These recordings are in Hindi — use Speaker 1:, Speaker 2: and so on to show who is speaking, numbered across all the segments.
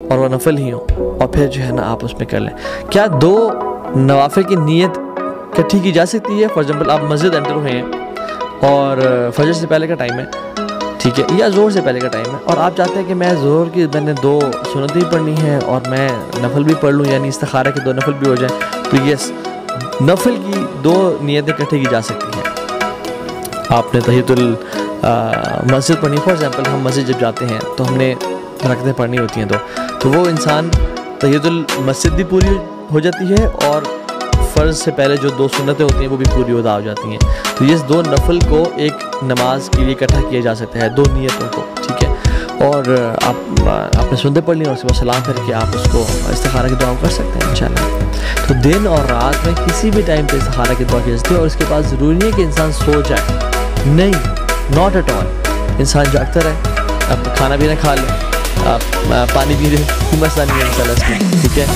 Speaker 1: और वह नफल ही हो, और फिर जो है ना आप उसमें कर लें। क्या दो नवाफिल की नीयत इकट्ठी की जा सकती है? फॉर एग्जाम्पल आप मस्जिद एंटर हुए हैं और फजर से पहले का टाइम है, ठीक है, या ज़ोहर से पहले का टाइम है, और आप चाहते हैं कि मैं ज़ोहर की मैंने 2 सुन्नतें भी पढ़नी है और मैं नफल भी पढ़ लूँ, यानी इस्तिखारा के 2 नफल भी हो जाए, तो यस, नफल की 2 नीयतें इकट्ठी की जा सकती हैं। आपने तहियतुल मस्जिद पढ़नी, फॉर एग्जाम्पल हम मस्जिद जब जाते हैं तो हमने रकअतें पढ़नी होती हैं, तो वो इंसान तहियतुल मस्जिद भी पूरी हो जाती है और फ़र्ज़ से पहले जो 2 सुन्नतें होती हैं वो भी पूरी हो जाती हैं। तो ये 2 नफल को एक नमाज के लिए इकट्ठा किया जा सकता है, 2 नियतों को, ठीक है। और आपने सुन्नतें पढ़ ली और उसके बाद सलाम करके आप उसको इस्तिखारा की दुआ कर सकते हैं इंशाल्लाह। तो दिन और रात में किसी भी टाइम पे इस्तिखारा की दुआ की जाती है, और इसके बाद ज़रूरी नहीं है कि इंसान सो जाए, नहीं, नॉट एट ऑल। इंसान जागता रहे, आप खाना पीना खा लें, आप पानी पी लें, कोई मसला नहीं है इंशाल्लाह इसमें, ठीक है।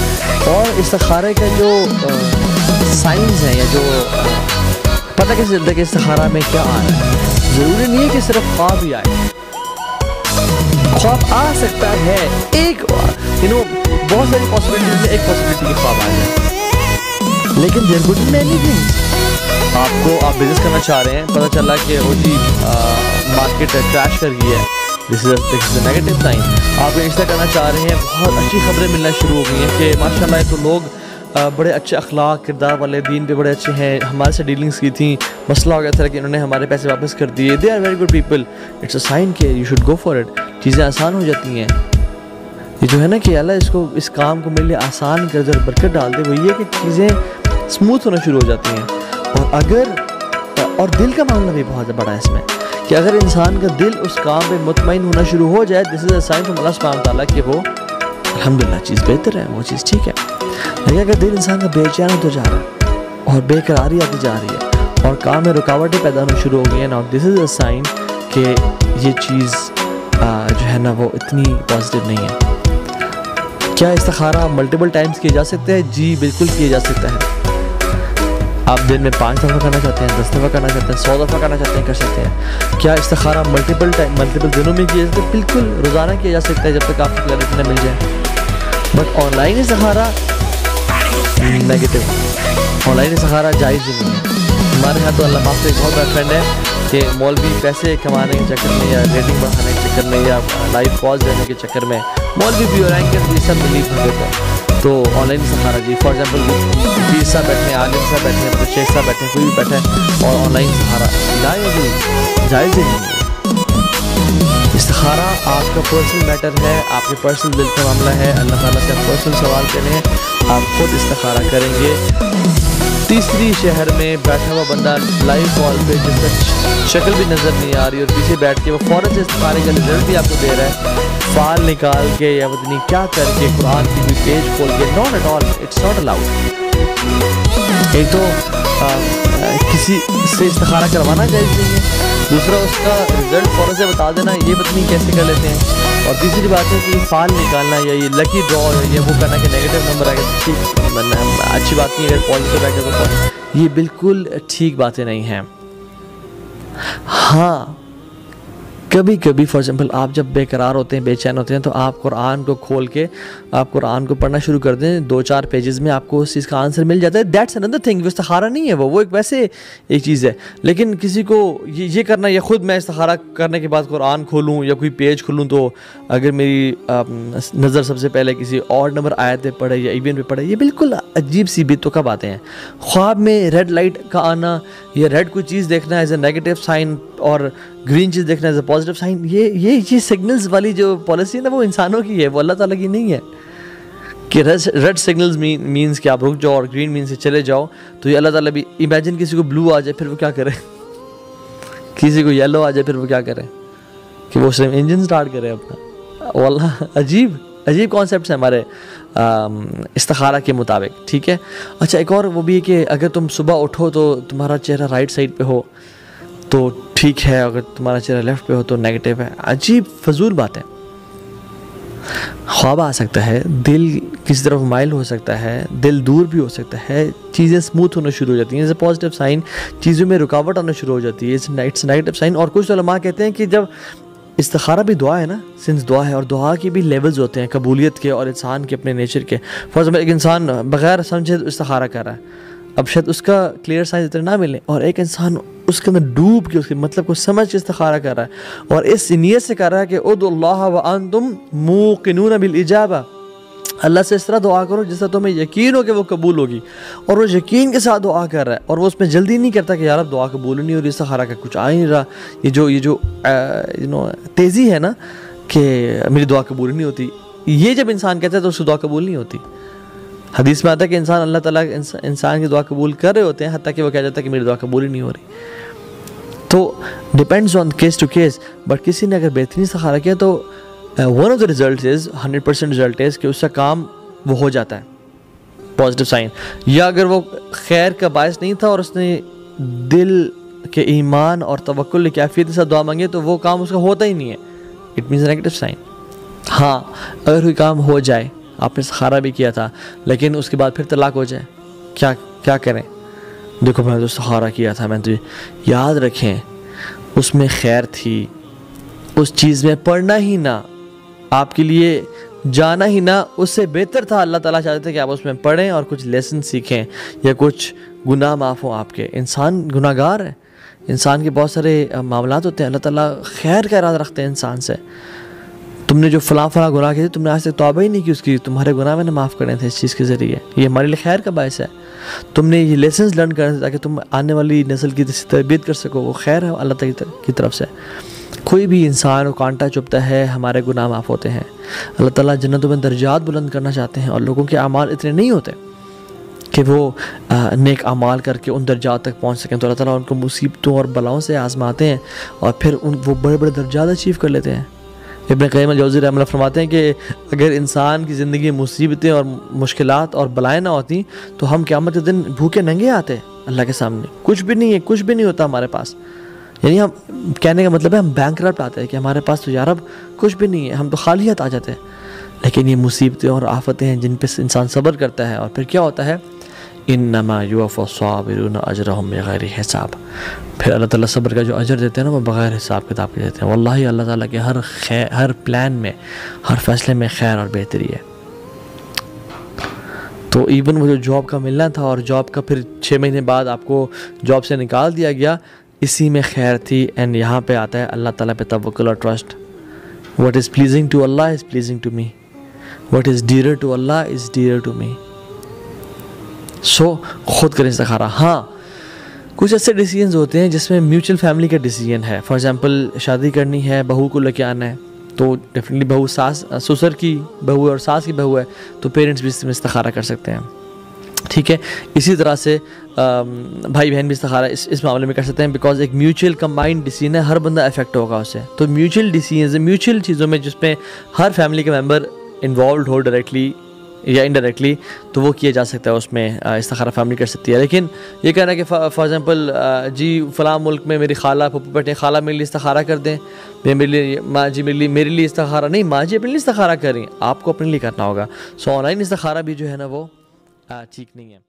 Speaker 1: और इस्तिखारे का जो साइंस है या जो पता कैसे चलता है कि इस्तिखारा में क्या आ रहा है, ज़रूरी नहीं है कि सिर्फ ख्वाब ही आए, ख्वाब आ सकता है एक, बहुत सारी पॉसिबिलिटीज में एक पॉसिबिलिटी की ख्वाब आ जाए, लेकिन there could be many things. आप बिजनेस करना चाह रहे हैं, पता चला कि वो जी मार्केट क्रैश कर गई है, this is the negative sign. आप रिश्ता करना चाह रहे हैं, बहुत अच्छी खबरें मिलना शुरू हो गई हैं कि माशाल्लाह तो लोग बड़े अच्छे अखलाक किरदार वाले, दीन पे बड़े अच्छे हैं, हमारे से डीलिंग्स की थी, मसला हो गया था कि इन्होंने हमारे पैसे वापस कर दिए, they are very good people, it's a sign के you should go for it. चीज़ें आसान हो जाती हैं, ये जो है ना कि अल्लाह इसको इस काम को मेरे लिए आसान कर दे और बरकत डाल दे, वो ये कि चीज़ें स्मूथ होना शुरू हो जाती हैं। और दिल का मामला भी बहुत बड़ा है इसमें, कि अगर इंसान का दिल उस काम पे मुतमईन होना शुरू हो जाए, this is a sign from Allah सुब्हानहू व तआला कि वो अल्हम्दुलिल्लाह चीज़ बेहतर है, वो चीज़ ठीक है। लेकिन अगर दिल इंसान का बेचैन होता जा रहा है और बेकरारी आती जा रही है और काम में रुकावटें पैदा होना शुरू हो गई हैं, now this is a sign कि ये चीज़ जो है ना वो इतनी पॉजिटिव नहीं है। क्या इस्तिखारा मल्टीपल टाइम्स किए जा सकते हैं? जी बिल्कुल किए जा सकता है। आप दिन में 5 दफ़ा करना चाहते हैं, 10 दफ़ा करना चाहते हैं, 100 दफ़ा करना चाहते हैं, कर सकते हैं। क्या इस्तिखारा मल्टीपल दिनों में किया जाता है? बिल्कुल रोज़ाना किया जा सकता है, जब तक आपको क्लैरिटी न मिल जाए। बट ऑनलाइन इस्तिखारा नेगेटिव, ऑनलाइन इस्तिखारा जायज़ ही नहीं है। हमारे यहाँ तो अल्लाह माफ़, एक बहुत बड़ा ट्रेंड है कि मौलवी पैसे कमाने के चक्कर में या रेटिंग बढ़ाने के चक्कर में या लाइव कॉल्स देने के चक्कर में मौलवी भी और एंकर भी सब बिलीव कर देते हैं। तो ऑनलाइन इस्तिखारा जी, फॉर एग्जाम्पल पीर साहब बैठे हैं, आलिम साहब बैठे हैं, शेख साहब बैठे हैं, कोई भी बैठे हैं और ऑनलाइन इस्तिखारा जायज़ ही नहीं है। इस्तिखारा आपका पर्सनल मैटर है, आपके पर्सनल दिल का मामला है, अल्लाह ताला से आप पर्सनल सवाल करें, आप खुद इस्तिखारा करेंगे। तीसरी शहर में बैठा हुआ बंदा लाइव कॉल पे जिसका शक्ल भी नज़र नहीं आ रही और पीछे बैठ के वो फ़ौरन से इस्तिखारे का रिजल्ट भी आपको दे रहा है, फाल निकाल के या पता नहीं क्या करके कुरान की कोई पेज खोल के, not at all, it's not allowed. एक तो किसी से इस्तिखारा करवाना चाहिए नहीं है, दूसरा उसका रिजल्ट फ़ौरन से बता देना, ये पता नहीं कैसे कर लेते हैं, और तीसरी बात है कि फाल निकालना या ये लकी ड्रॉ या वो करना कि नेगेटिव नंबर आएगा, ठीक अच्छी बात नहीं है, अगर पॉजिटिव आएगा तो ये बिल्कुल ठीक बातें नहीं हैं। हाँ, कभी कभी फॉर एग्जाम्पल आप जब बेकरार होते हैं, बेचैन होते हैं, तो आप कुरान को खोल के आप कुरान को पढ़ना शुरू कर दें, 2-4 पेजेस में आपको उस चीज़ का आंसर मिल जाता है। दैट्स अनदर थिंग, वो इस्तिखारा नहीं है, वो एक वैसे एक चीज़ है। लेकिन किसी को ये करना, या खुद मैं इस्तिखारा करने के बाद कुरान खोलूँ या कोई पेज खोलूँ, तो अगर मेरी नज़र सबसे पहले किसी और नंबर आयत पे पड़े या इवन पे पड़े, ये बिल्कुल अजीब सी बेतुका बातें हैं। ख्वाब में रेड लाइट का आना या रेड कोई चीज़ देखना एज ए नेगेटिव साइन और ग्रीन चीज़ देखना एज ए पॉजिटिव साइन, ये सिग्नल्स वाली जो पॉलिसी है ना, वो इंसानों की है, वो अल्लाह ताला की नहीं है। कि रेड सिग्नल्स मीन्स कि आप रुक जाओ और ग्रीन मीन्स से चले जाओ, तो ये अल्लाह ताला भी, इमेजिन किसी को ब्लू आ जाए फिर वो क्या करे, किसी को येलो आ जाए फिर वो क्या करे, कि वो सिर्फ इंजन स्टार्ट करे अपना। वल्लाह अजीब कॉन्सेप्ट्स हैं हमारे इस्तिखारा के मुताबिक, ठीक है। अच्छा, एक और वो भी है कि अगर तुम सुबह उठो तो तुम्हारा चेहरा राइट साइड पे हो तो ठीक है, अगर तुम्हारा चेहरा लेफ्ट पे हो तो नेगेटिव है। अजीब फजूल बात है। ख्वाब आ सकता है, दिल किसी तरफ माइल हो सकता है, दिल दूर भी हो सकता है, चीज़ें स्मूथ होना शुरू हो जाती हैं, इट्स अ पॉजिटिव साइन। चीज़ों में रुकावट आना शुरू हो जाती है, इट्स नेगेटिव साइन। और कुछ उलमा कहते हैं कि जब इस्तिखारा भी दुआ है ना, सिंस दुआ है, और दुआ की भी लेवल्स होते हैं कबूलियत के और इंसान के अपने नेचर के। फॉर एग्जाम्पल एक इंसान बगैर समझे इस्तिखारा कर रहा है, अब शायद उसका क्लियर साइंस इतने ना मिले, और एक इंसान उसके अंदर डूब के उसके मतलब को समझ के इस्तिखारा कर रहा है और इस नीयत से कर रहा है कि उदुल्लाह व अंतुम मूक़िनून बिल इजाबा, अल्लाह से इस तरह दुआ करो जिससे तुम्हें यकीन हो कि वो कबूल होगी, और वो यकीन के साथ दुआ कर रहा है, और वो उसमें जल्दी नहीं करता कि यार अब दुआ कबूल नहीं हो रही, इस्तिखारा का कुछ आ ही नहीं रहा, ये जो तेज़ी है ना कि मेरी दुआ कबूल नहीं होती, ये जब इंसान कहता है तो उसकी दुआ कबूल नहीं होती। हदीस में आता है कि इंसान अल्लाह ताला इंसान की दुआ कबूल कर रहे होते हैं, हत्ता कि वो कह जाता है कि मेरी दुआ कबूल ही नहीं हो रही। तो depends on case to case, but किसी ने अगर बेहतरीन इस्तिखारा किया तो one of the result is 100% result is कि उसका काम वो हो जाता है, पॉजिटिव साइन। या अगर वो खैर का बायस नहीं था और उसने दिल के ईमान और तवक्कुल की कैफियत के साथ दुआ मांगी तो वो काम उसका होता ही नहीं है, इट मीन्स नेगेटिव साइन। हाँ, अगर कोई काम हो जाए, आपने इस्तिखारा भी किया था लेकिन उसके बाद फिर तलाक हो जाए, क्या करें? देखो मैंने तो इस्तिखारा किया था, मैंने तो याद रखें उसमें खैर थी, उस चीज़ में पढ़ना ही ना, आपके लिए जाना ही ना उससे बेहतर था। अल्लाह ताला चाहते थे कि आप उसमें पढ़ें और कुछ लेसन सीखें या कुछ गुनाह माफ़ हो आपके। इंसान गुनाहगार है, इंसान के बहुत सारे मामलात होते हैं, अल्लाह ताला खैर का इरादा रखते हैं इंसान से। तुमने जो फला गुनाह किए थे, तुमने आज तक तौबा ही नहीं की उसकी, तुम्हारे गुनाह मैंने माफ़ करने थे इस चीज़ के ज़रिए, ये हमारे लिए खैर का बायस है। तुमने ये लेसन्स लर्न करने ताकि तुम आने वाली नस्ल की तरबियत कर सको, वो खैर है अल्लाह ताला की तरफ से। कोई भी इंसान को कांटा चुभता है, हमारे गुनाह माफ़ होते हैं। अल्लाह ताला जन्नतों में दर्जात बुलंद करना चाहते हैं, और लोगों के अमाल इतने नहीं होते कि वो नेक अमाल करके उन दर्जात तक पहुँच सकें, तो अल्लाह ताला उनको मुसीबतों और बलाओं से आजमाते हैं और फिर वो बड़े बड़े दर्जात अचीव कर लेते हैं। इब्न क़य्यिम अल-जौज़ी रहमतुल्लाह फरमाते हैं कि अगर इंसान की ज़िंदगी में मुसीबतें और मुश्किलात और बलाएँ ना होती तो हम क़यामत के दिन भूखे नंगे आते अल्लाह के सामने, कुछ भी नहीं है, कुछ भी नहीं होता हमारे पास। यानी हम कहने का मतलब है हम बैंकरप्ट आते हैं कि हमारे पास तो यार अब कुछ भी नहीं है, हम तो खाली हाथ आ जाते हैं। लेकिन ये मुसीबतें और आफतें हैं जिन पे इंसान सब्र करता है, और फिर क्या होता है, इन्नमा युवफ़्फ़ास-साबिरून अजरहुम बिग़ैरि हिसाब, फिर अल्लाह ताला सब्र का जो अजर देते हैं ना वो बग़ैर हिसाब किताब के देते हैं। वल्लाही अल्लाह ताला के हर प्लान में, हर फैसले में खैर और बेहतरी है। तो इवन वो जो जॉब का मिलना था और जॉब का फिर 6 महीने बाद आपको जॉब से निकाल दिया गया, इसी में खैर थी। एंड यहाँ पे आता है अल्लाह ताला पे तवक्कुल और trust. What is pleasing to Allah is pleasing to me, what is dear to Allah is dear to me. So खुद करें इस्तिखारा। हाँ, कुछ ऐसे डिसीजंस होते हैं जिसमें म्यूचुअल फैमिली का डिसीजन है। फॉर एग्जांपल शादी करनी है, बहू को लेके आना है, तो डेफिनेटली बहू सास ससुर की बहू और सास की बहू है तो पेरेंट्स भी इसमें इस्तिखारा कर सकते हैं, ठीक है। इसी तरह से भाई बहन भी इस्तिखारा इस मामले में कर सकते हैं, बिकॉज एक म्यूचुअल कंबाइंड डिसीजन है, हर बंदा अफेक्ट होगा उससे। तो म्यूचुअल डिसीजन, म्यूचुअल चीज़ों में जिसमें हर फैमिली के मेम्बर इन्वॉल्व हो डायरेक्टली या इनडायरेक्टली, तो वो किया जा सकता है, उसमें इस्तिखारा फैमिली कर सकती है। लेकिन ये कहना है कि फॉर एग्जांपल जी फ़लाँ मुल्क में मेरी खाला पप्पू बैठे, खाला मेरे लिए इस्तिखारा कर दें, मेरे लिए माँ जी मेरे लिए इस्तिखारा नहीं, माँ जी अपने लिए इस्तिखारा करें, आपको अपने लिए करना होगा। सो ऑनलाइन इस्तिखारा भी जो है ना वो ठीक नहीं है।